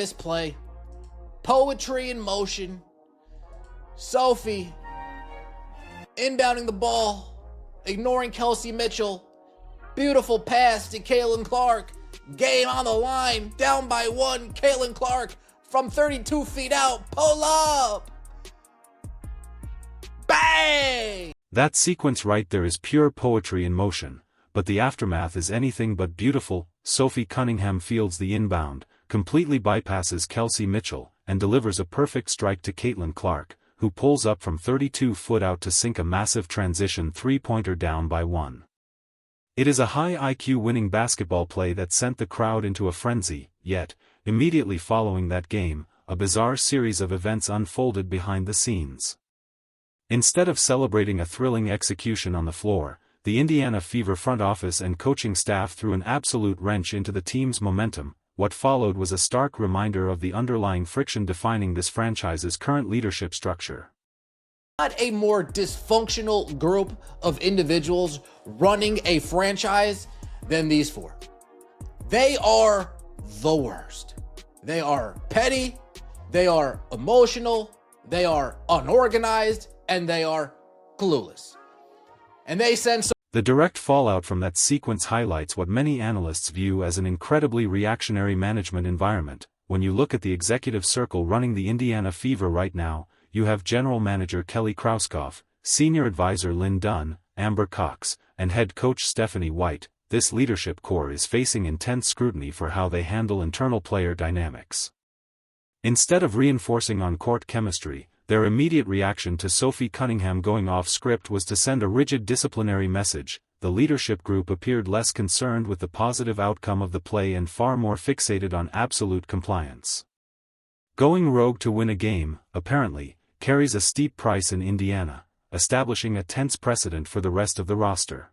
This play, poetry in motion. Sophie inbounding the ball, ignoring Kelsey Mitchell. Beautiful pass to Caitlin Clark. Game on the line, down by one. Caitlin Clark from 32 feet out, pull up. Bang! That sequence right there is pure poetry in motion, but the aftermath is anything but beautiful. Sophie Cunningham fields the inbound, completely bypasses Kelsey Mitchell, and delivers a perfect strike to Caitlin Clark, who pulls up from 32 foot out to sink a massive transition three-pointer down by one. It is a high IQ winning basketball play that sent the crowd into a frenzy, yet, immediately following that game, a bizarre series of events unfolded behind the scenes. Instead of celebrating a thrilling execution on the floor, the Indiana Fever front office and coaching staff threw an absolute wrench into the team's momentum. What followed was a stark reminder of the underlying friction defining this franchise's current leadership structure. Not a more dysfunctional group of individuals running a franchise than these four. They are the worst. They are petty, they are emotional, they are unorganized, and they are clueless. And they send so The direct fallout from that sequence highlights what many analysts view as an incredibly reactionary management environment. When you look at the executive circle running the Indiana Fever right now, you have General Manager Kelly Krauskopf, Senior Advisor Lynn Dunn, Amber Cox, and Head Coach Stephanie White. This leadership core is facing intense scrutiny for how they handle internal player dynamics. Instead of reinforcing on-court chemistry, their immediate reaction to Sophie Cunningham going off script was to send a rigid disciplinary message. The leadership group appeared less concerned with the positive outcome of the play and far more fixated on absolute compliance. Going rogue to win a game, apparently, carries a steep price in Indiana, establishing a tense precedent for the rest of the roster.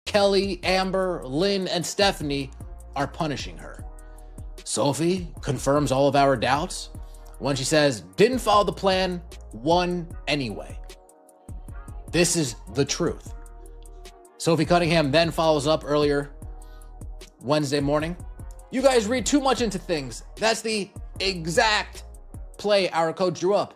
Kelly, Amber, Lynn, and Stephanie are punishing her. Sophie confirms all of our doubts when she says, didn't follow the plan, won anyway. This is the truth. Sophie Cunningham then follows up earlier Wednesday morning. You guys read too much into things. That's the exact play our coach drew up.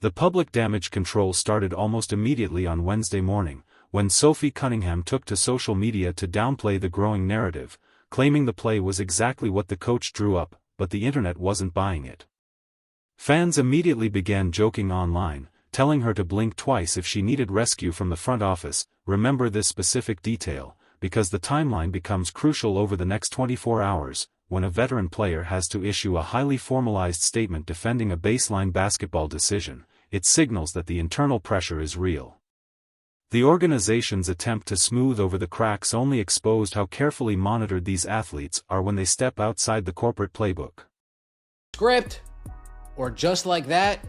The public damage control started almost immediately on Wednesday morning, when Sophie Cunningham took to social media to downplay the growing narrative, claiming the play was exactly what the coach drew up, but the internet wasn't buying it. Fans immediately began joking online, telling her to blink twice if she needed rescue from the front office. Remember this specific detail, because the timeline becomes crucial over the next 24 hours, when a veteran player has to issue a highly formalized statement defending a baseline basketball decision. It signals that the internal pressure is real. The organization's attempt to smooth over the cracks only exposed how carefully monitored these athletes are when they step outside the corporate playbook. Script, or just like that,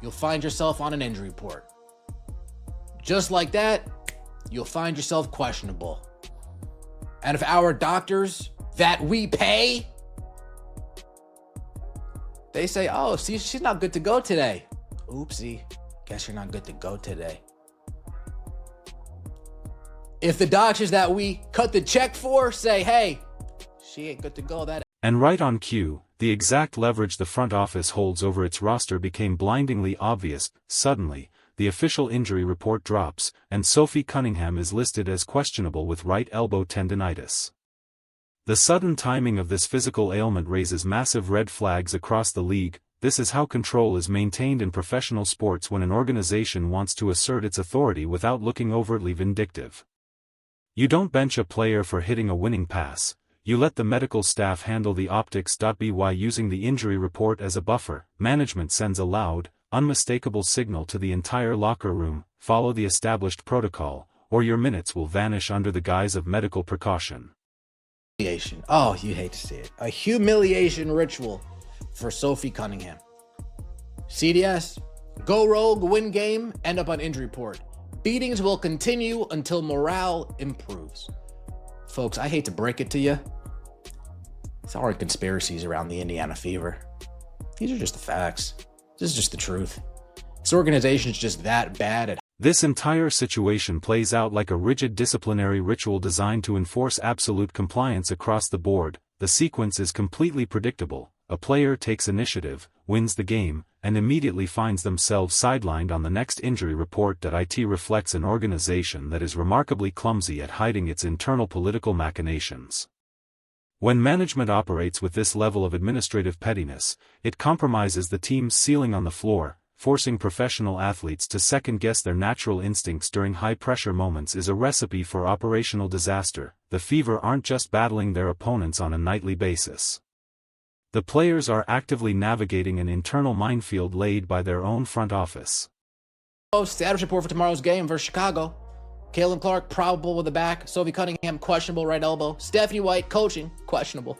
you'll find yourself on an injury report. Just like that, you'll find yourself questionable. And if our doctors that we pay, they say, oh, see, she's not good to go today. Oopsie, guess you're not good to go today. If the doctors that we cut the check for say, hey, she ain't good to go, that. And right on cue, the exact leverage the front office holds over its roster became blindingly obvious. Suddenly, the official injury report drops, and Sophie Cunningham is listed as questionable with right elbow tendinitis. The sudden timing of this physical ailment raises massive red flags across the league. This is how control is maintained in professional sports when an organization wants to assert its authority without looking overtly vindictive. You don't bench a player for hitting a winning pass, you let the medical staff handle the optics. By using the injury report as a buffer, management sends a loud, unmistakable signal to the entire locker room: follow the established protocol, or your minutes will vanish under the guise of medical precaution. Humiliation. Oh, you hate to see it. A humiliation ritual for Sophie Cunningham. CDS, go rogue, win game, end up on injury report. Beatings will continue until morale improves. Folks, I hate to break it to you. It's all conspiracies around the Indiana Fever. These are just the facts. This is just the truth. This organization is just that bad at. This entire situation plays out like a rigid disciplinary ritual designed to enforce absolute compliance across the board. The sequence is completely predictable. a player takes initiative, wins the game, and immediately finds themselves sidelined on the next injury report. It reflects an organization that is remarkably clumsy at hiding its internal political machinations. When management operates with this level of administrative pettiness, it compromises the team's ceiling on the floor. Forcing professional athletes to second-guess their natural instincts during high-pressure moments is a recipe for operational disaster. The Fever aren't just battling their opponents on a nightly basis. The players are actively navigating an internal minefield laid by their own front office. Status report for tomorrow's game versus Chicago. Caitlin Clark, probable with the back. Sophie Cunningham, questionable right elbow. Stephanie White, coaching, questionable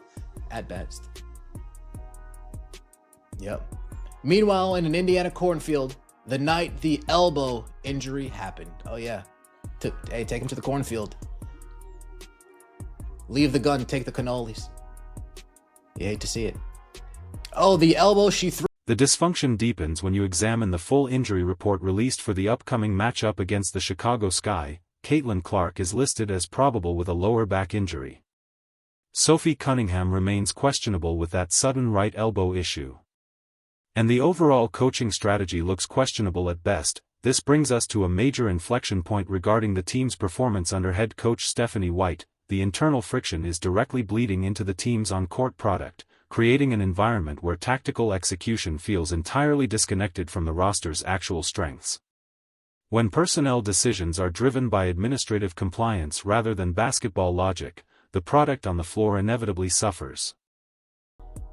at best. Yep. Meanwhile, in an Indiana cornfield, the night the elbow injury happened. Oh, yeah. Hey, take him to the cornfield. Leave the gun, take the cannolis. You hate to see it. Oh, the elbow she threw. The dysfunction deepens when you examine the full injury report released for the upcoming matchup against the Chicago Sky. Caitlin Clark is listed as probable with a lower back injury. Sophie Cunningham remains questionable with that sudden right elbow issue. And the overall coaching strategy looks questionable at best. This brings us to a major inflection point regarding the team's performance under head coach Stephanie White. The internal friction is directly bleeding into the team's on-court product, creating an environment where tactical execution feels entirely disconnected from the roster's actual strengths. When personnel decisions are driven by administrative compliance rather than basketball logic, the product on the floor inevitably suffers.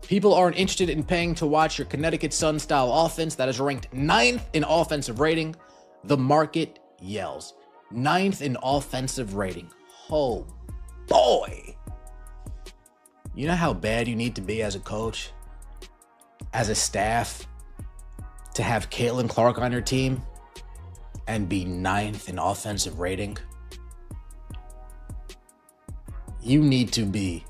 People aren't interested in paying to watch your Connecticut Sun-style offense that is ranked 9th in offensive rating. The market yells. 9th in offensive rating. Oh, boy. You know how bad you need to be as a coach, as a staff, to have Caitlin Clark on your team and be 9th in offensive rating? You need to be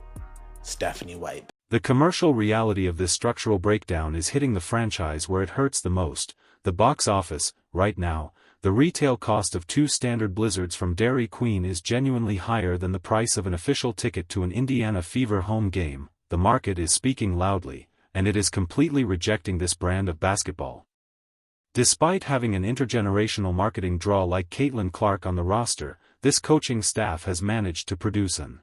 Stephanie White. The commercial reality of this structural breakdown is hitting the franchise where it hurts the most, the box office. Right now, the retail cost of 2 standard blizzards from Dairy Queen is genuinely higher than the price of an official ticket to an Indiana Fever home game. The market is speaking loudly, and it is completely rejecting this brand of basketball. Despite having an intergenerational marketing draw like Caitlin Clark on the roster, this coaching staff has managed to produce an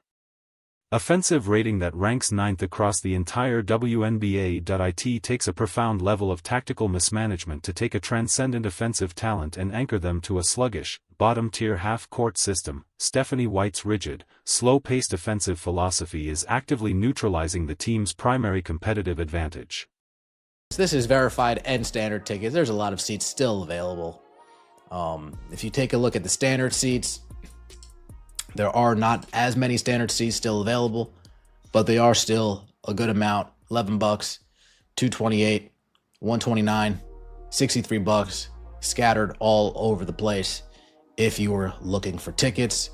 offensive rating that ranks 9th across the entire WNBA. It takes a profound level of tactical mismanagement to take a transcendent offensive talent and anchor them to a sluggish, bottom-tier half-court system. Stephanie White's rigid, slow-paced offensive philosophy is actively neutralizing the team's primary competitive advantage. This is verified and standard tickets. There's a lot of seats still available. If you take a look at the standard seats, there are not as many standard seats still available, but they are still a good amount. $11, $228, $129, $63, scattered all over the place. If you were looking for tickets,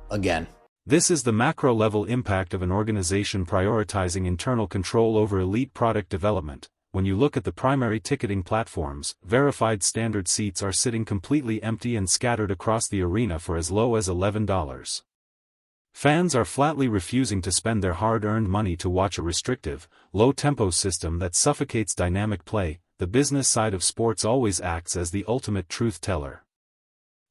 again. This is the macro-level impact of an organization prioritizing internal control over elite product development. When you look at the primary ticketing platforms, verified standard seats are sitting completely empty and scattered across the arena for as low as $11. Fans are flatly refusing to spend their hard-earned money to watch a restrictive, low-tempo system that suffocates dynamic play. The business side of sports always acts as the ultimate truth teller.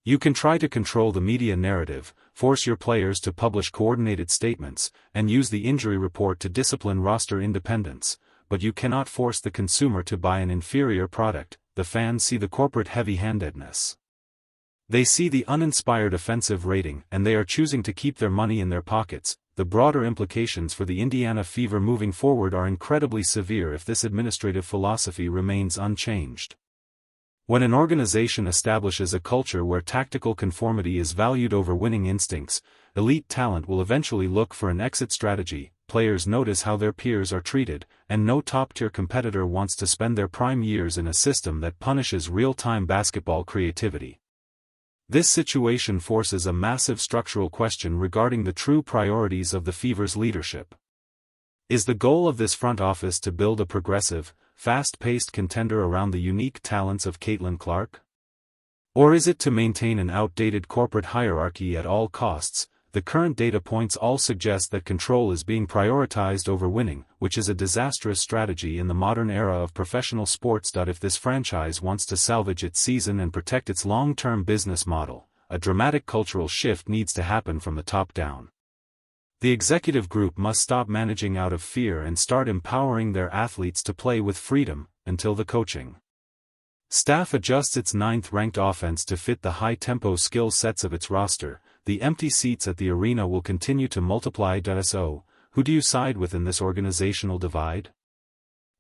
You can try to control the media narrative, force your players to publish coordinated statements, and use the injury report to discipline roster independence, but you cannot force the consumer to buy an inferior product. The fans see the corporate heavy-handedness. They see the uninspired offensive rating, and they are choosing to keep their money in their pockets. The broader implications for the Indiana Fever moving forward are incredibly severe if this administrative philosophy remains unchanged. When an organization establishes a culture where tactical conformity is valued over winning instincts, elite talent will eventually look for an exit strategy. Players notice how their peers are treated, and no top-tier competitor wants to spend their prime years in a system that punishes real-time basketball creativity. This situation forces a massive structural question regarding the true priorities of the Fever's leadership. Is the goal of this front office to build a progressive, fast-paced contender around the unique talents of Caitlin Clark? Or is it to maintain an outdated corporate hierarchy at all costs? the current data points all suggest that control is being prioritized over winning, which is a disastrous strategy in the modern era of professional sports. If this franchise wants to salvage its season and protect its long-term business model, a dramatic cultural shift needs to happen from the top down. The executive group must stop managing out of fear and start empowering their athletes to play with freedom, until the coaching staff adjusts its ninth-ranked offense to fit the high-tempo skill sets of its roster. The empty seats at the arena will continue to multiply. So, who do you side with in this organizational divide?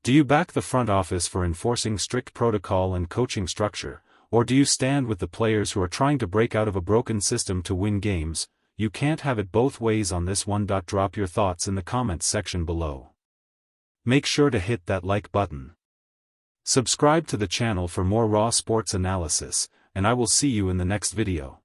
Do you back the front office for enforcing strict protocol and coaching structure, or do you stand with the players who are trying to break out of a broken system to win games? You can't have it both ways on this one. Drop your thoughts in the comments section below. Make sure to hit that like button. Subscribe to the channel for more raw sports analysis, and I will see you in the next video.